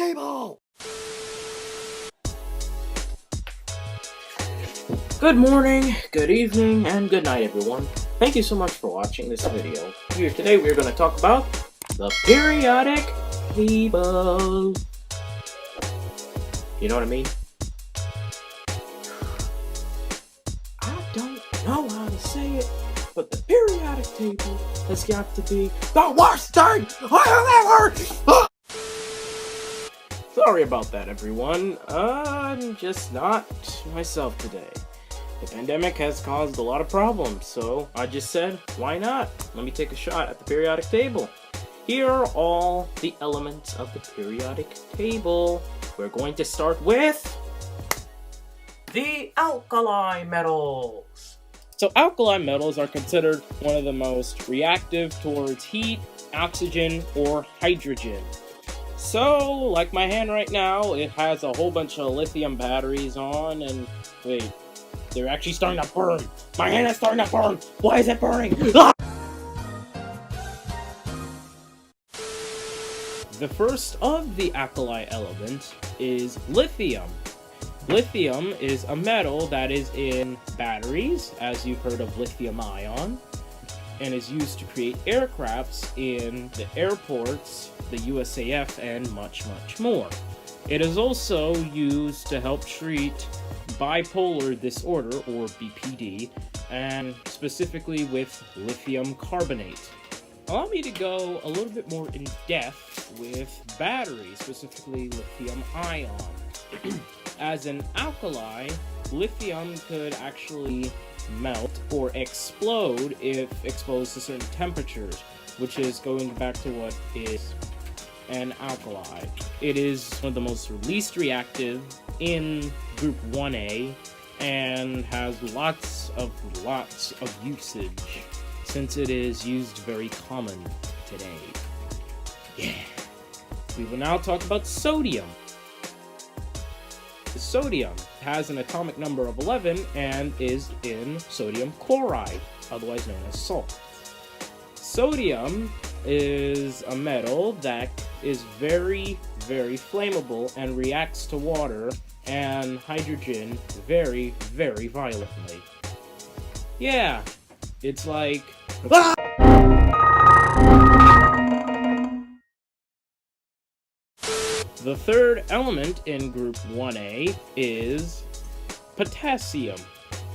table! Good morning, good evening, and good night, everyone. Thank you so much for watching this video. Here today we're going to talk about the periodic table. You know what I mean? I don't know how to say it, but the periodic table has got to be the worst thing I have ever... Sorry about that, everyone. I'm just not myself today. The pandemic has caused a lot of problems, so I just said, why not? Let me take a shot at the periodic table. Here are all the elements of the periodic table. We're going to start with the alkali metals. So alkali metals are considered one of the most reactive towards heat, oxygen, or hydrogen. So, like my hand right now, it has a whole bunch of lithium batteries on, and wait, they're actually starting to burn. My hand is starting to burn. Why is it burning? Ah! The first of the alkali elements is lithium. Lithium is a metal that is in batteries, as you've heard of lithium ion, and is used to create aircrafts in the airports, the USAF, and much, much more. It is also used to help treat bipolar disorder, or BPD, and specifically with lithium carbonate. Allow me to go a little bit more in depth with batteries, specifically lithium ion. As an alkali, lithium could actually melt or explode if exposed to certain temperatures, which is going back to what is an alkali. It is one of the most least reactive in group 1A and has lots of usage since it is used very common today. Yeah. We will now talk about sodium. Sodium has an atomic number of 11 and is in sodium chloride, otherwise known as salt. Sodium is a metal that is very, very flammable and reacts to water and hydrogen very, very violently. Yeah, it's like... Ah! The third element in group 1A is potassium.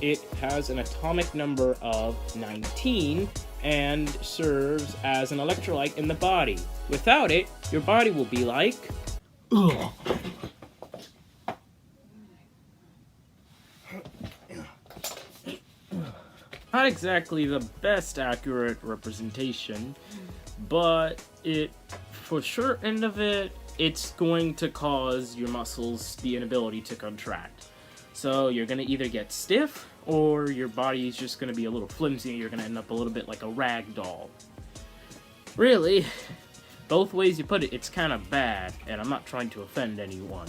It has an atomic number of 19 and serves as an electrolyte in the body. Without it, your body will be like... Ugh. Not exactly the best accurate representation, but for sure end of it, it's going to cause your muscles the inability to contract. So you're going to either get stiff, or your body is just going to be a little flimsy, and you're going to end up a little bit like a rag doll. Really, both ways you put it, it's kind of bad, and I'm not trying to offend anyone.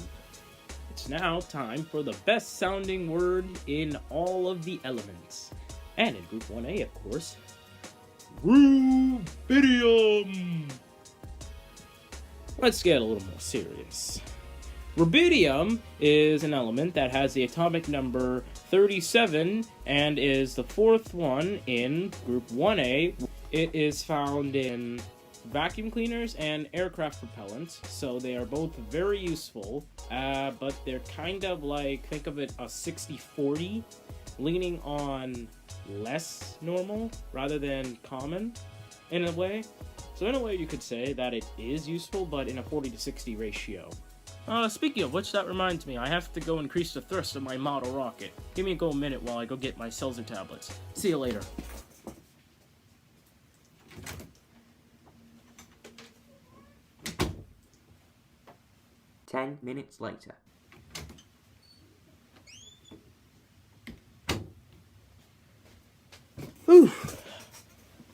It's now time for the best sounding word in all of the elements. And in group 1A, of course, rubidium! Let's get a little more serious. Rubidium is an element that has the atomic number 37 and is the fourth one in group 1A. It is found in vacuum cleaners and aircraft propellants, so they are both very useful, but they're kind of like, think of it a 60-40, leaning on less normal rather than common in a way. So in a way you could say that it is useful, but in a 40-60 ratio. Speaking of which, that reminds me, I have to go increase the thrust of my model rocket. Give me a minute while I go get my Cesium tablets. See you later. Ten minutes later. Whew.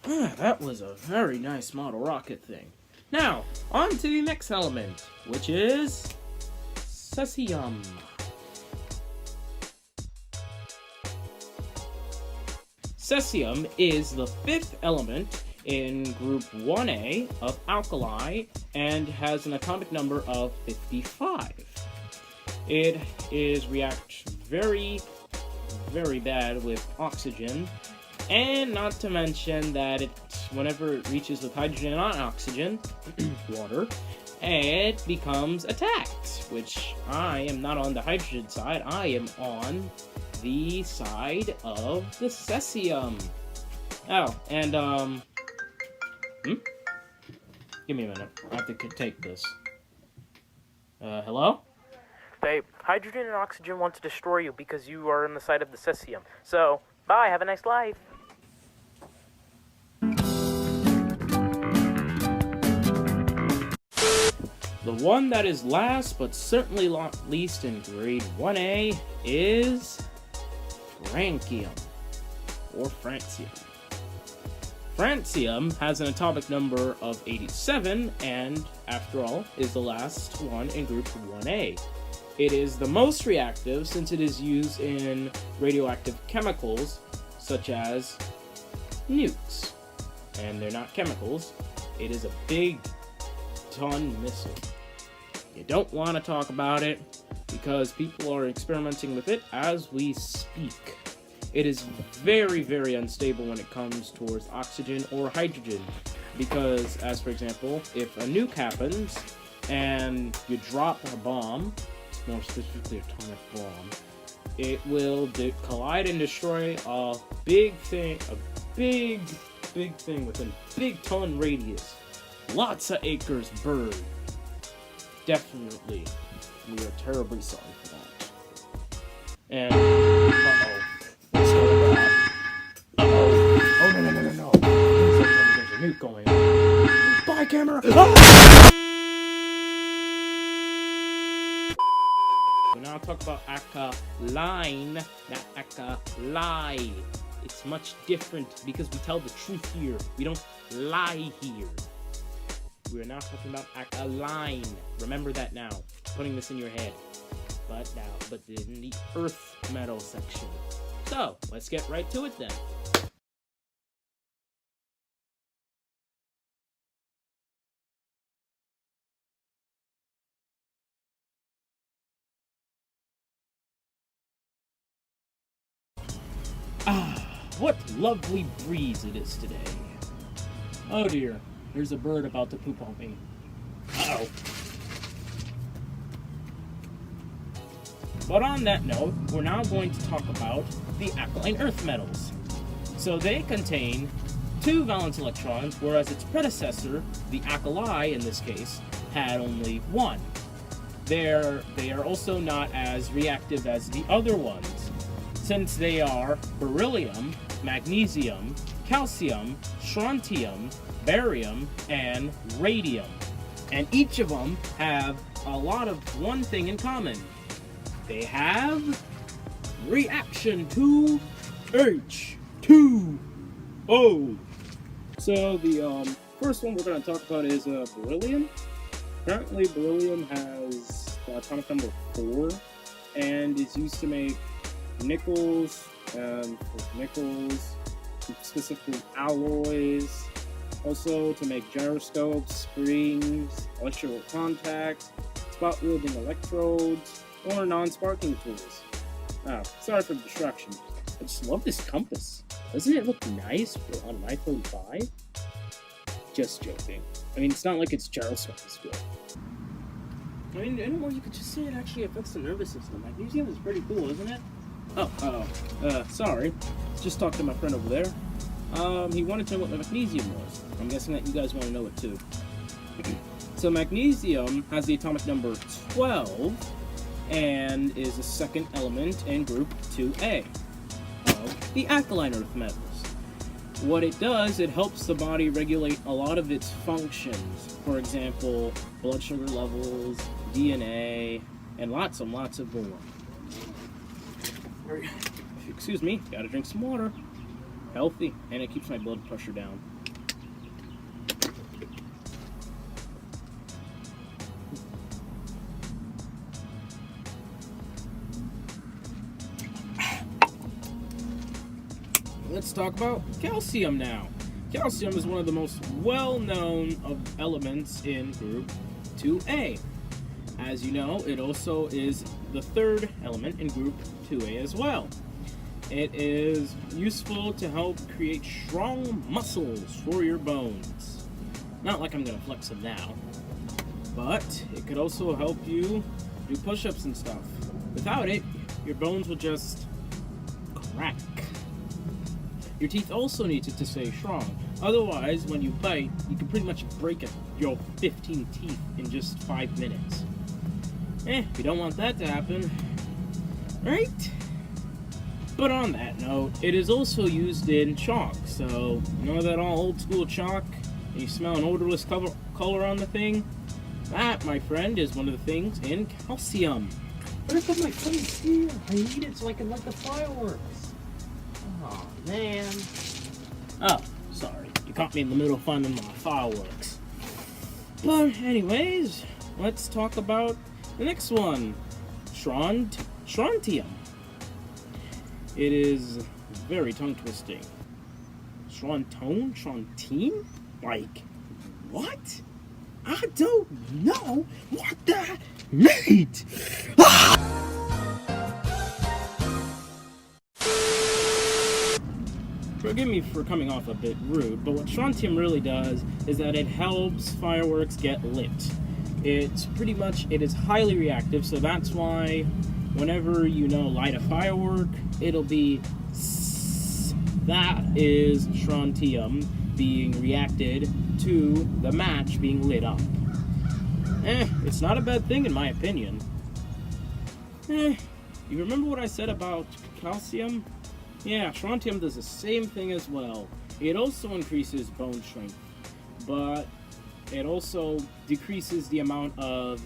That was a very nice model rocket thing. Now, on to the next element, which is Cesium. Cesium is the fifth element in group 1A of alkali and has an atomic number of 55. It reacts very, very bad with oxygen, and not to mention that whenever it reaches with hydrogen and oxygen, water, it becomes attacked, which I am not on the hydrogen side, I am on the side of the cesium. Oh, and, give me a minute. I have to take this. Hello? Babe, hydrogen and oxygen want to destroy you because you are on the side of the cesium. So, bye, have a nice life. The one that is last, but certainly not least in grade 1A, is francium, or francium. Francium has an atomic number of 87, and, after all, is the last one in group 1A. It is the most reactive since it is used in radioactive chemicals, such as nukes. And they're not chemicals, it is a big ton missile. You don't want to talk about it, because people are experimenting with it as we speak. It is very, very unstable when it comes towards oxygen or hydrogen, because, as for example, if a nuke happens, and you drop a bomb, more specifically atomic bomb, it will collide and destroy a big thing within a big ton radius. Lots of acres burned. Definitely, we are terribly sorry for that. And, what's going on? Oh, no. There's a nuke going on. Bye, camera! We now talk about alkaline, not alkali. It's much different because we tell the truth here. We don't lie here. We are now talking about alkaline. Remember that now. Putting this in your head. But in the earth metal section. So, let's get right to it then. What lovely breeze it is today. Oh dear, there's a bird about to poop on me. Uh-oh. But on that note, we're now going to talk about the alkaline earth metals. So they contain 2 valence electrons, whereas its predecessor, the alkali in this case, had only 1. They are also not as reactive as the other ones, since they are beryllium, magnesium, calcium, strontium, barium, and radium. And each of them have a lot of one thing in common. They have reaction to H2O. So the first one we're going to talk about is beryllium. Currently, beryllium has the atomic number 4 and is used to make nickels, specifically alloys, also to make gyroscopes, springs, electrical contacts, spot-wielding electrodes, or non-sparking tools. Sorry for the distraction. I just love this compass. Doesn't it look nice on an iPhone 5? Just joking. I mean, it's not like it's gyroscope is good. I mean, anymore you could just say it actually affects the nervous system. Magnesium is pretty cool, isn't it? Sorry. Just talked to my friend over there. He wanted to know what magnesium was. I'm guessing that you guys want to know it too. So magnesium has the atomic number 12 and is the second element in group 2A of the alkaline earth metals. What it does, it helps the body regulate a lot of its functions. For example, blood sugar levels, DNA, and lots of more. Excuse me, gotta drink some water. Healthy, and it keeps my blood pressure down. Let's talk about calcium now. Calcium is one of the most well-known of elements in Group 2A. As you know, it also is the third element in Group 2A as well. It is useful to help create strong muscles for your bones. Not like I'm gonna flex them now, but it could also help you do push-ups and stuff. Without it, your bones will just crack. Your teeth also need it to stay strong. Otherwise, when you bite, you can pretty much break your 15 teeth in just 5 minutes. You don't want that to happen, right? But on that note, it is also used in chalk. So, you know that all old school chalk? And you smell an odorless color on the thing? That, my friend, is one of the things in calcium. Where did my face here? I need it so I can light the fireworks. Oh, man. Oh, sorry. You caught me in the middle of finding my fireworks. But anyways, let's talk about the next one. Strontium. It is very tongue-twisting. Strontium? Like, what? I don't know what that means. Forgive me for coming off a bit rude, but what strontium really does is that it helps fireworks get lit. It is highly reactive, so that's why whenever light a firework, it'll be that is strontium being reacted to the match being lit up. It's not a bad thing in my opinion. You remember what I said about calcium? Yeah, strontium does the same thing as well. It also increases bone strength, but it also decreases the amount of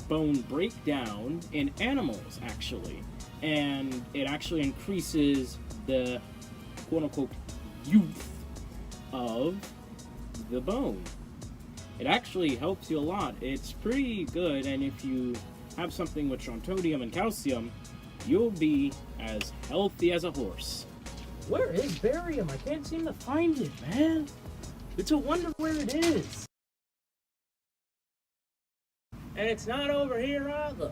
bone breakdown in animals, actually. And it actually increases the quote-unquote youth of the bone. It actually helps you a lot. It's pretty good, and if you have something with strontium and calcium, you'll be as healthy as a horse. Where is barium? I can't seem to find it, man. It's a wonder where it is. And it's not over here either.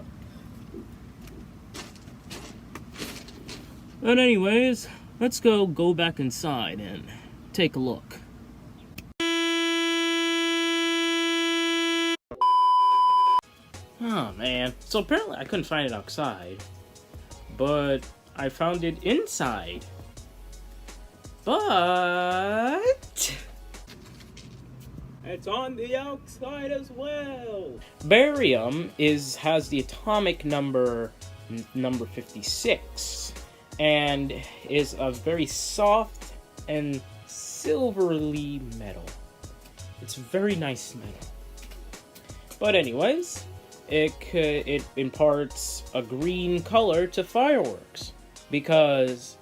But anyways, let's go back inside and take a look. Oh man, so apparently I couldn't find it outside, but I found it inside. But it's on the outside as well. Barium has the atomic number 56, and is a very soft and silvery metal. It's very nice metal. But anyways, it imparts a green color to fireworks, because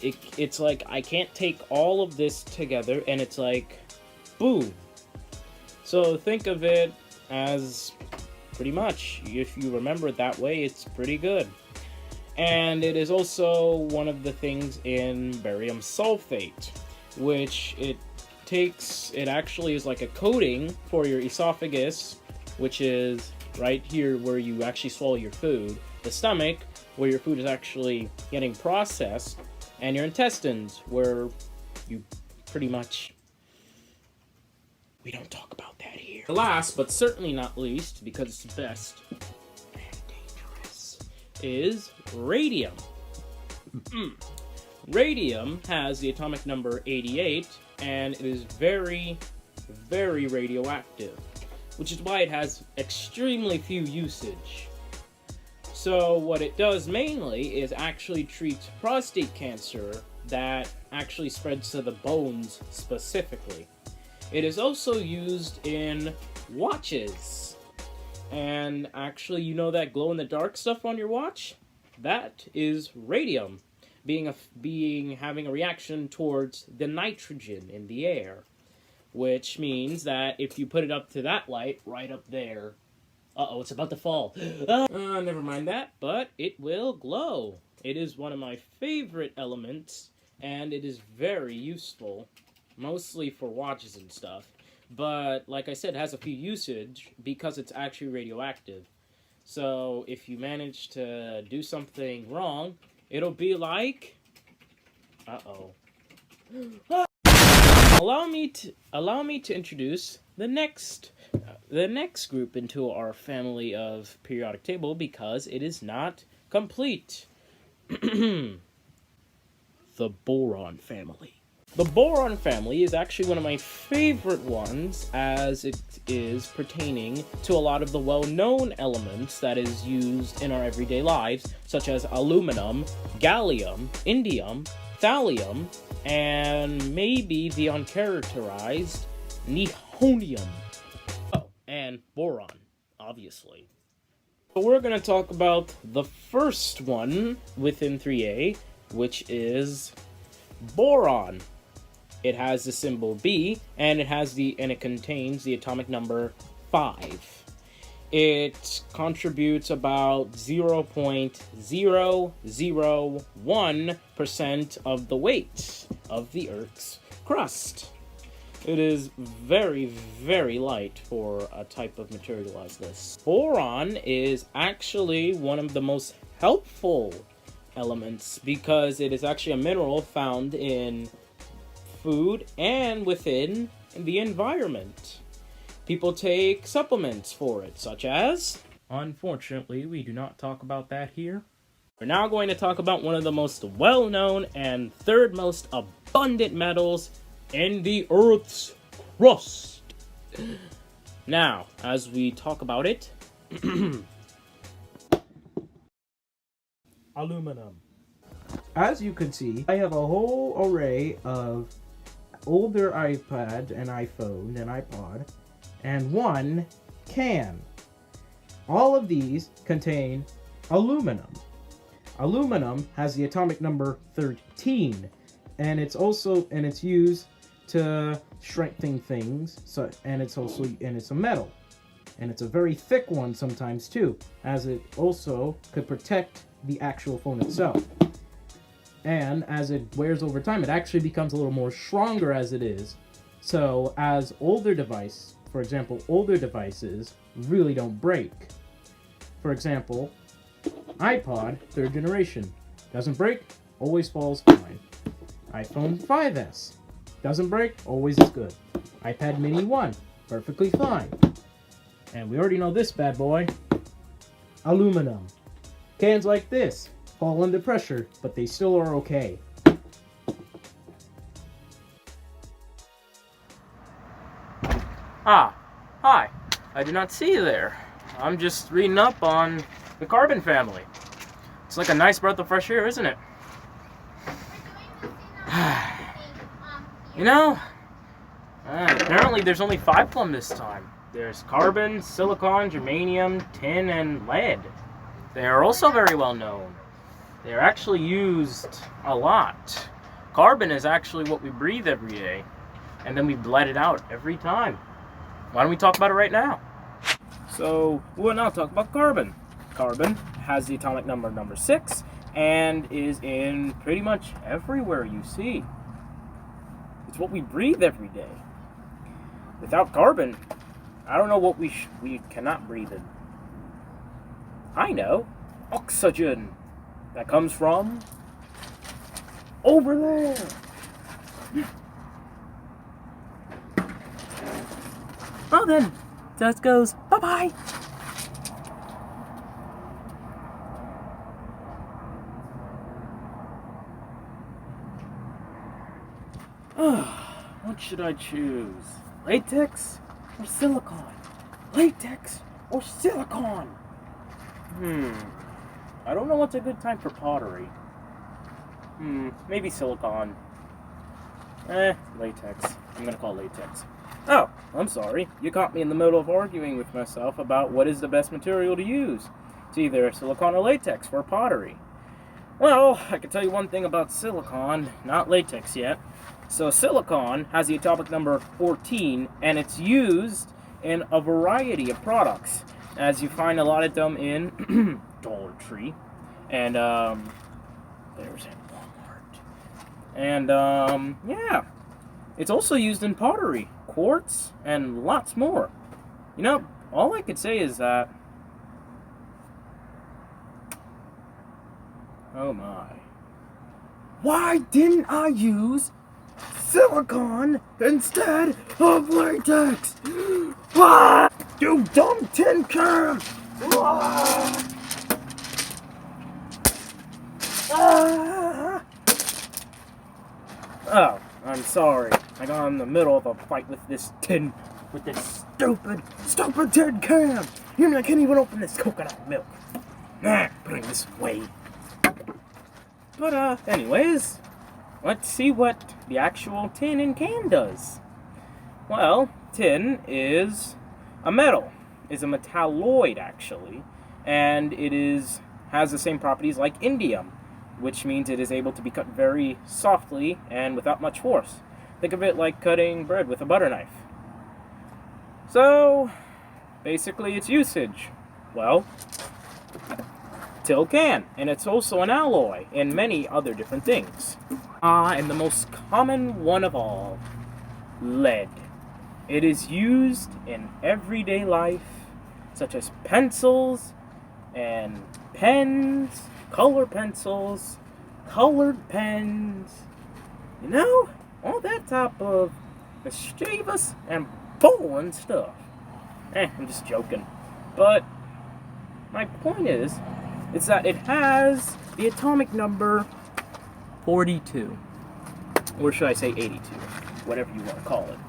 it's like I can't take all of this together and it's like boom. So think of it as pretty much, if you remember it that way, it's pretty good. And it is also one of the things in barium sulfate, which it actually is like a coating for your esophagus, which is right here where you actually swallow your food, the stomach where your food is actually getting processed, and your intestines where you pretty much, we don't talk about that here. Last but certainly not least, because it's the best and dangerous, is radium. Radium has the atomic number 88, and it is very, very radioactive, which is why it has extremely few usage. So what it does mainly is actually treat prostate cancer that actually spreads to the bones specifically. It is also used in watches. And actually, you know that glow-in-the-dark stuff on your watch? That is radium having a reaction towards the nitrogen in the air. Which means that if you put it up to that light, right up there... Uh-oh, it's about to fall. Never mind that, but it will glow. It is one of my favorite elements, and it is very useful. mostly for watches and stuff. But like I said, it has a few usage because it's actually radioactive. So if you manage to do something wrong, it'll be like, allow me to introduce the next group into our family of periodic table because it is not complete. The boron family. The boron family is actually one of my favorite ones as it is pertaining to a lot of the well-known elements that is used in our everyday lives, such as aluminum, gallium, indium, thallium, and maybe the uncharacterized nihonium. Oh, and boron, obviously. So we're going to talk about the first one within 3A, which is boron. It has the symbol B, and it contains the atomic number 5. It contributes about 0.001% of the weight of the Earth's crust. It is very, very light for a type of material as this. Boron is actually one of the most helpful elements because it is actually a mineral found in food and within the environment. People take supplements for it, such as... Unfortunately, we do not talk about that here. We're now going to talk about one of the most well-known and third most abundant metals in the Earth's crust. Now, as we talk about it... Aluminum. As you can see, I have a whole array of older iPad and iPhone and iPod, and one can. All of these contain aluminum. Aluminum has the atomic number 13, and it's used to strengthen things. And it's a metal, and it's a very thick one sometimes too, as it also could protect the actual phone itself. And as it wears over time, it actually becomes a little more stronger as it is. So as older devices really don't break. For example, iPod 3rd generation. Doesn't break, always falls fine. iPhone 5S. Doesn't break, always is good. iPad mini 1. Perfectly fine. And we already know this bad boy. Aluminum. Cans like this fall under pressure, but they still are okay. Ah, hi. I did not see you there. I'm just reading up on the carbon family. It's like a nice breath of fresh air, isn't it? You know, apparently there's only 5 of them this time. There's carbon, silicon, germanium, tin, and lead. They are also very well known. They're actually used a lot. Carbon is actually what we breathe every day, and then we let it out every time. Why don't we talk about it right now? So, we'll now talk about carbon. Carbon has the atomic number 6, and is in pretty much everywhere you see. It's what we breathe every day. Without carbon, I don't know what we cannot breathe in. I know. Oxygen. That comes from over there. Well then, that goes bye-bye. What should I choose? Latex or silicone? Latex or silicone? I don't know what's a good time for pottery. Maybe silicone. Latex. I'm gonna call latex. Oh, I'm sorry. You caught me in the middle of arguing with myself about what is the best material to use. It's either silicone or latex for pottery. Well, I can tell you one thing about silicone, not latex yet. So silicone has the atomic number 14, and it's used in a variety of products, as you find a lot of them in Dollar Tree, and there's Walmart, and yeah, It's also used in pottery, quartz, and lots more. You know, all I could say is that... Oh my. Why didn't I use silicone instead of latex? Ah! You dumb tin can! Ah! Ah! Oh, I'm sorry. I got in the middle of a fight with this stupid tin can! You mean I can't even open this coconut milk? Nah, putting this away. But, anyways, let's see what the actual tin and can does. Well, tin is a metal, is a metalloid actually, and has the same properties like indium, which means it is able to be cut very softly and without much force. Think of it like cutting bread with a butter knife. So, basically its usage, well, tin can, and it's also an alloy in many other different things. And the most common one of all, lead. It is used in everyday life, such as pencils and pens, color pencils, colored pens, you know, all that type of mischievous and boring stuff. I'm just joking. But my point is that it has the atomic number 42. Or should I say 82? Whatever you want to call it.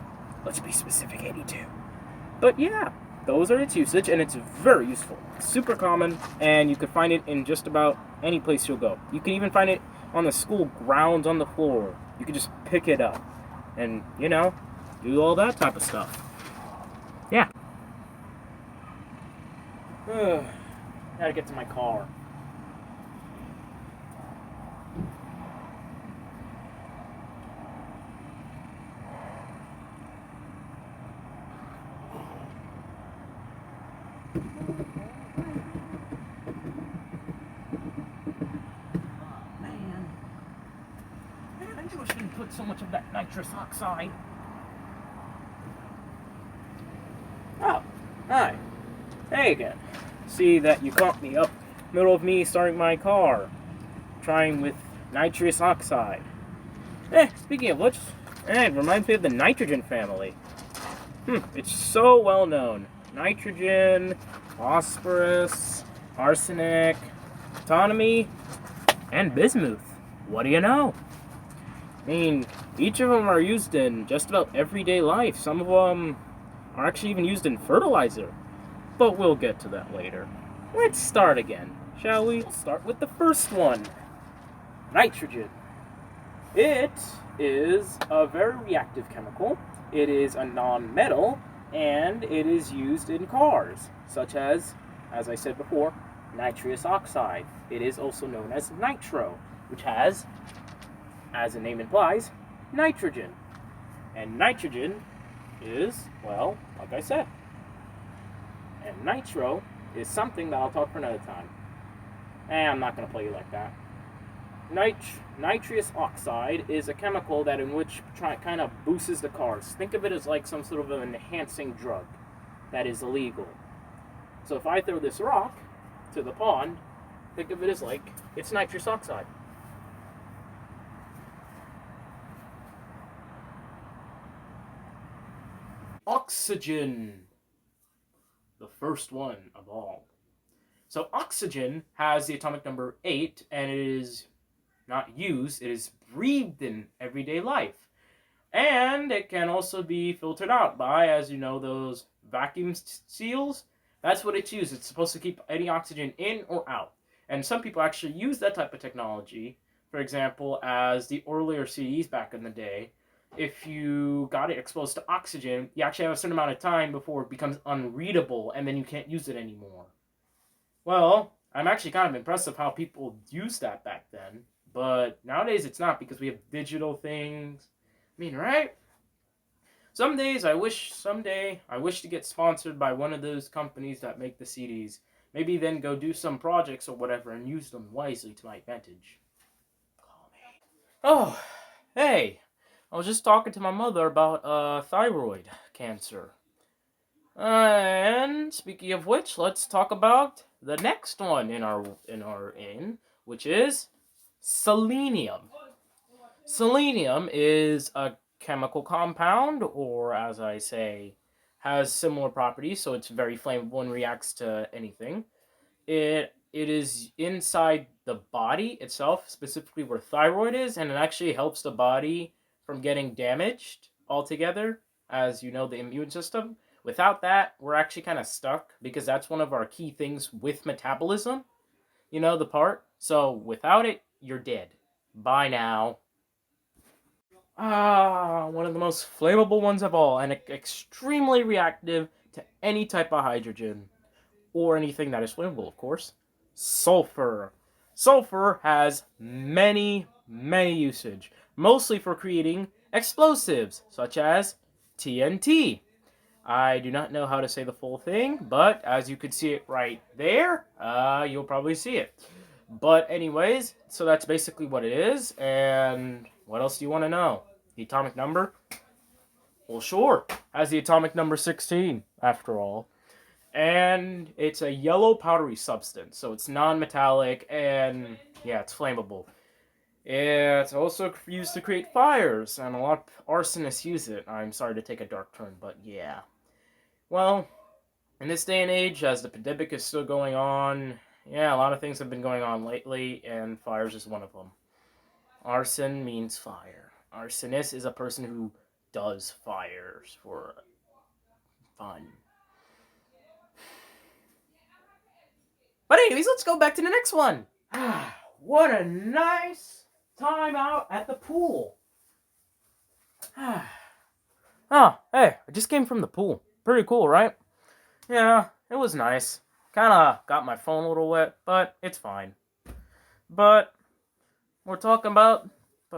Let's be specific, 82. But yeah, those are its usage, and it's very useful. Super common, and you can find it in just about any place you'll go. You can even find it on the school grounds on the floor. You can just pick it up and, you know, do all that type of stuff. Yeah. Gotta get to my car. I knew I shouldn't put so much of that nitrous oxide. Oh, hi. Hey again. See that you caught me up middle of me starting my car, trying with nitrous oxide. Speaking of which, it reminds me of the nitrogen family. It's so well known. Nitrogen, phosphorus, arsenic, autonomy, and bismuth. What do you know? I mean, each of them are used in just about everyday life. Some of them are actually even used in fertilizer. But we'll get to that later. Let's start again, shall we? We'll start with the first one. Nitrogen. It is a very reactive chemical. It is a non-metal, and it is used in cars, such as I said before, nitrous oxide. It is also known as nitro, which has, as the name implies, nitrogen. And nitrogen is, well, like I said. And nitro is something that I'll talk for another time. I'm not going to play you like that. Nitrous oxide is a chemical that in which kind of boosts the cars. Think of it as like some sort of an enhancing drug that is illegal. So if I throw this rock to the pond, think of it as like it's nitrous oxide. Oxygen. The first one of all. So oxygen has the atomic number 8, and it is not used, it is breathed in everyday life. And it can also be filtered out by, as you know, those vacuum seals. That's what it's used. It's supposed to keep any oxygen in or out. And some people actually use that type of technology, for example, as the earlier CDs back in the day. If you got it exposed to oxygen, you actually have a certain amount of time before it becomes unreadable, and then you can't use it anymore. Well, I'm actually kind of impressed of how people used that back then, but nowadays it's not because we have digital things. I mean, right? Someday I wish to get sponsored by one of those companies that make the CDs. Maybe then go do some projects or whatever and use them wisely to my advantage. Call me. Oh, hey. I was just talking to my mother about thyroid cancer. And speaking of which, let's talk about the next one which is selenium. Selenium is a chemical compound, or as I say, has similar properties, so it's very flammable and reacts to anything. It is inside the body itself, specifically where thyroid is, and it actually helps the body from getting damaged altogether, as you know, the immune system. Without that, we're actually kind of stuck because that's one of our key things with metabolism. You know the part? So without it, you're dead. Bye now. One of the most flammable ones of all, and extremely reactive to any type of hydrogen or anything that is flammable, of course. Sulfur. Sulfur has many usage, mostly for creating explosives, such as TNT. I do not know how to say the full thing, but as you can see it right there, you'll probably see it. But anyways, so that's basically what it is, and what else do you want to know? The atomic number? Well, sure. Has the atomic number 16, after all. And it's a yellow powdery substance, so it's non-metallic, and yeah, it's flammable. It's also used to create fires, and a lot of arsonists use it. I'm sorry to take a dark turn, but yeah. Well, in this day and age, as the pandemic is still going on, yeah, a lot of things have been going on lately, and fires is one of them. Arson means fire. Arsonist is a person who does fires for fun. But anyways, let's go back to the next one. What a nice time out at the pool. Oh, hey, I just came from the pool. Pretty cool, right? Yeah, it was nice. Kinda got my phone a little wet, but it's fine. But we're talking about...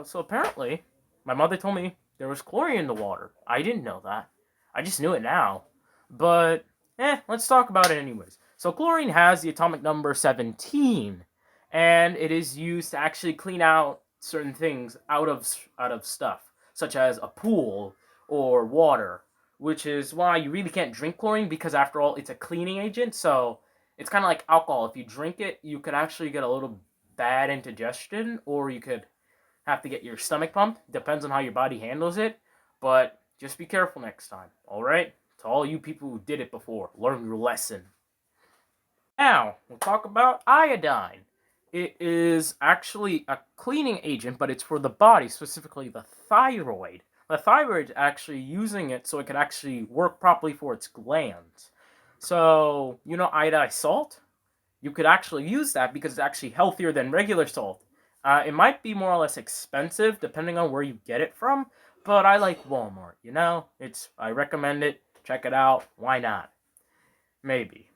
So apparently, my mother told me there was chlorine in the water. I didn't know that. I just knew it now. But, let's talk about it anyways. So chlorine has the atomic number 17, and it is used to actually clean out certain things out of stuff, such as a pool or water, which is why you really can't drink chlorine, because after all, it's a cleaning agent. So it's kind of like alcohol. If you drink it, you could actually get a little bad indigestion, or you could have to get your stomach pumped. Depends on how your body handles it, but just be careful next time, alright? To all you people who did it before, learn your lesson. Now, we'll talk about iodine. It is actually a cleaning agent, but it's for the body, specifically the thyroid. The thyroid is actually using it so it can actually work properly for its glands. So, you know iodized salt? You could actually use that because it's actually healthier than regular salt. It might be more or less expensive depending on where you get it from, but I like Walmart, you know? I recommend it. Check it out. Why not? Maybe.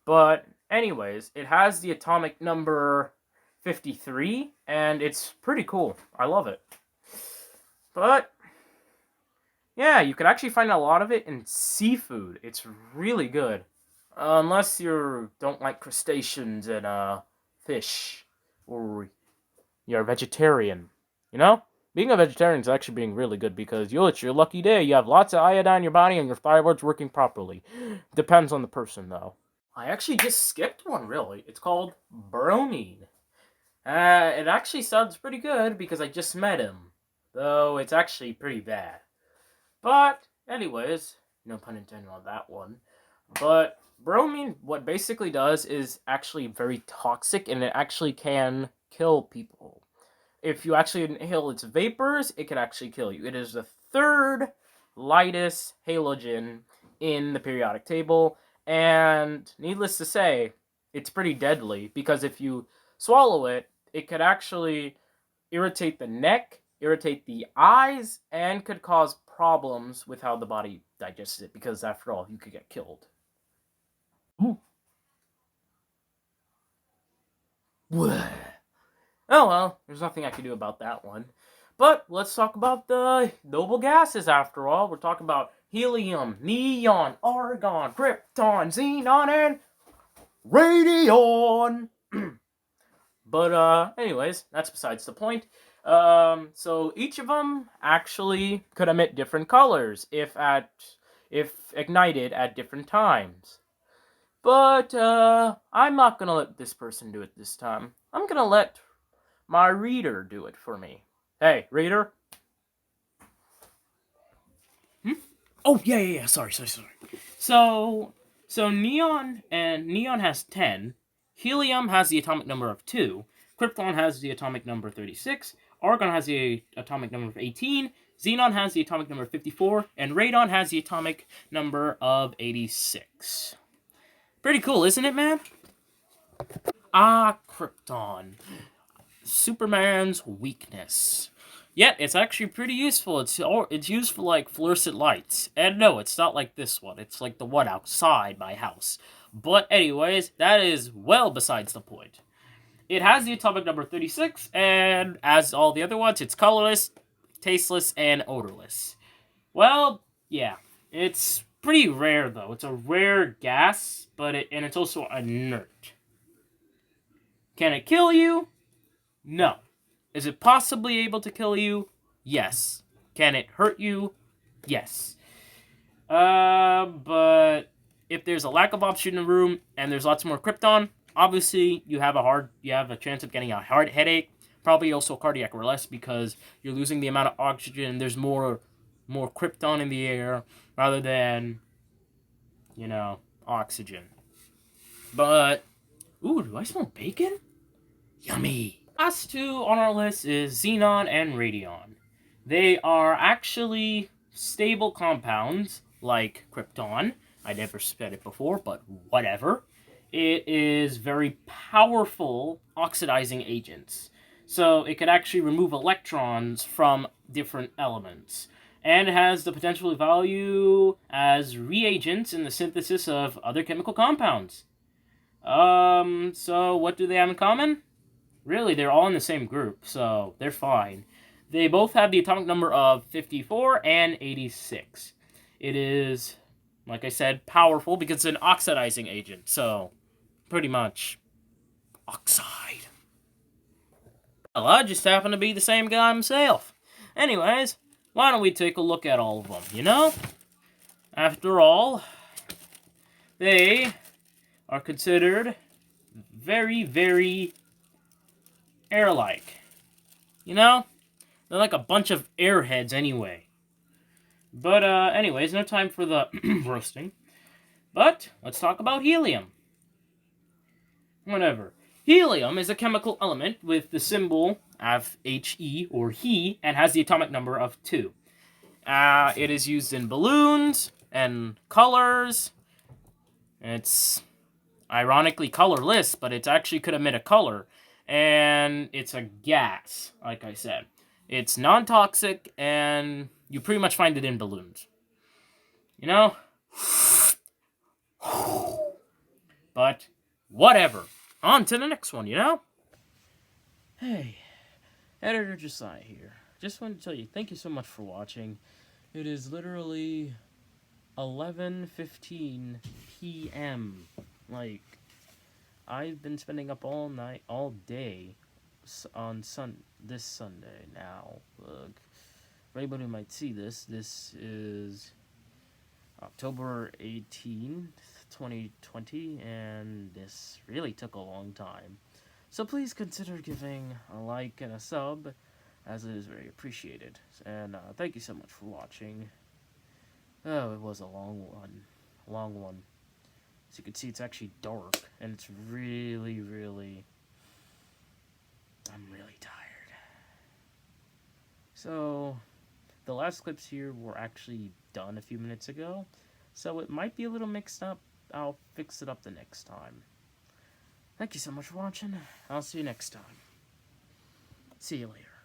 But anyways, it has the atomic number 53, and it's pretty cool. I love it. But yeah, you can actually find a lot of it in seafood. It's really good. Unless you don't like crustaceans and fish, or you're a vegetarian. You know? Being a vegetarian is actually being really good because it's your lucky day. You have lots of iodine in your body and your thyroid's working properly. Depends on the person, though. I actually just skipped one, really. It's called Bromine. It actually sounds pretty good because I just met him. Though it's actually pretty bad. But, anyways, no pun intended on that one. But bromine, what basically does is actually very toxic, and it actually can kill people. If you actually inhale its vapors, it can actually kill you. It is the third lightest halogen in the periodic table, and needless to say, it's pretty deadly, because if you swallow it, it could actually irritate the neck, irritate the eyes, and could cause problems with how the body digests it, because after all, you could get killed. Ooh. Oh well, there's nothing I can do about that one. But let's talk about the noble gases after all. We're talking about helium, neon, argon, krypton, xenon, and radion. But anyways, that's besides the point. So each of them actually could emit different colors if ignited at different times. But I'm not gonna let this person do it this time. I'm gonna let my reader do it for me. Hey, reader. Oh yeah. Sorry. So neon has 10. Helium has the atomic number of 2. Krypton has the atomic number 36. Argon has the atomic number of 18. Xenon has the atomic number of 54, and radon has the atomic number of 86. Pretty cool, isn't it, man? Krypton. Superman's weakness. Yet, it's actually pretty useful. It's used for, like, fluorescent lights. And no, it's not like this one. It's like the one outside my house. But anyways, that is well besides the point. It has the atomic number 36, and as all the other ones, it's colorless, tasteless, and odorless. Well, yeah. It's pretty rare, though. It's a rare gas, and it's also inert. Can it kill you? No. Is it possibly able to kill you? Yes. Can it hurt you? Yes. But if there's a lack of oxygen in the room and there's lots more krypton, obviously you have a chance of getting a heart headache, probably also cardiac arrest because you're losing the amount of oxygen. There's more krypton in the air rather than oxygen. But ooh, do I smell bacon? Yummy. Last two on our list is xenon and radion. They are actually stable compounds like krypton. I never said it before, but whatever. It is very powerful oxidizing agents. So it could actually remove electrons from different elements. And it has the potential value as reagents in the synthesis of other chemical compounds. So what do they have in common? Really, they're all in the same group, so they're fine. They both have the atomic number of 54 and 86. It is, like I said, powerful because it's an oxidizing agent, so pretty much oxide. Well, I just happen to be the same guy myself. Anyways, why don't we take a look at all of them, After all, they are considered very, very air-like. They're like a bunch of airheads anyway. But, anyways, no time for the roasting. But, let's talk about helium. Whatever. Helium is a chemical element with the symbol of He, or He, and has the atomic number of 2. It is used in balloons and colors. It's ironically colorless, but it actually could emit a color. And it's a gas, like I said. It's non-toxic, and you pretty much find it in balloons. But, whatever. On to the next one, Hey, Editor Josiah here. Just wanted to tell you, thank you so much for watching. It is literally 11:15 p.m. I've been spending up all day on this Sunday now. Look, for anybody who might see this is October 18th, 2020, and this really took a long time. So please consider giving a like and a sub, as it is very appreciated. And thank you so much for watching. Oh, it was a long one. As you can see, it's actually dark, and it's really, I'm really tired. So, the last clips here were actually done a few minutes ago, so it might be a little mixed up. I'll fix it up the next time. Thank you so much for watching. I'll see you next time. See you later.